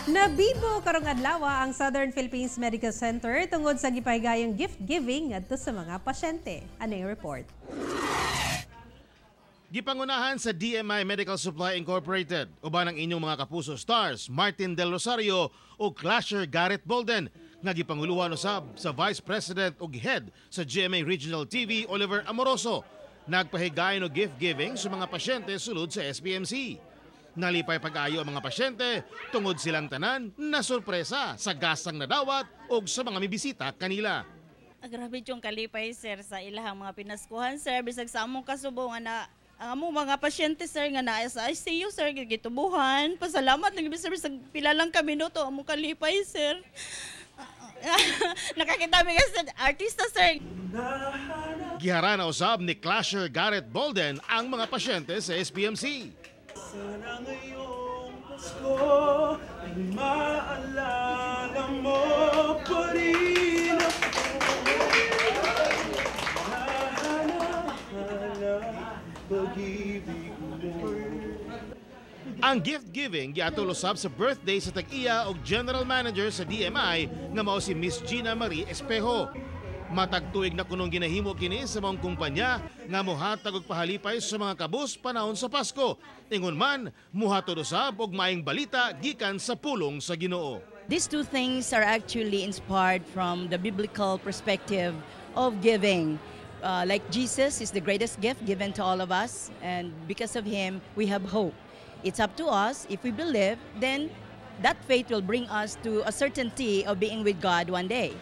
Nabibo karong adlaw ang Southern Philippines Medical Center tungod sa gipahigayong gift giving adto sa mga pasyente. Aning report. Gipangunahan sa DMI Medical Supply Incorporated uban ang inyong mga kapuso stars Martin Del Rosario o Clasher Garrett Bolden nga gipanguluhan usab sa Vice President ug Head sa GMA Regional TV Oliver Amoroso. Nagpahigayon og gift giving sa mga pasyente sulod sa SPMC. Nalipay pag-ayo ang mga pasyente tungod silang tanan na sorpresa sa gasang nadawat o sa mga mibisita kanila. Grabe yung kalipay sir sa ilahang mga pinaskuhan sir bisag sa among kasubong na ang among mga pasyente sir nga naa sa ICU sir gitubuhan. Pasalamat lang sir bisag pila lang ka minuto among kalipay sir. Nakakita mi sa artista sir. Giharana usab ni Clasher Garrett Bolden ang mga pasyente sa SPMC. Sana ngayong Pasko ay maalala mo pa rin pag-ibig mo. Ang gift giving giatol usab sa birthday sa tag-iya og General Manager sa DMI nga mao si Miss Gina Marie Espejo. Matagtuig na kunong ginahimo kini sa mga kumpanya nga mohatag og pahalipay sa mga kabus panahon sa Pasko. Ingon man, muhatod usab og maayong balita gikan sa pulong sa Ginoo. These two things are actually inspired from the biblical perspective of giving. Like Jesus is the greatest gift given to all of us, and because of Him, we have hope. It's up to us. If we believe, then that faith will bring us to a certainty of being with God one day.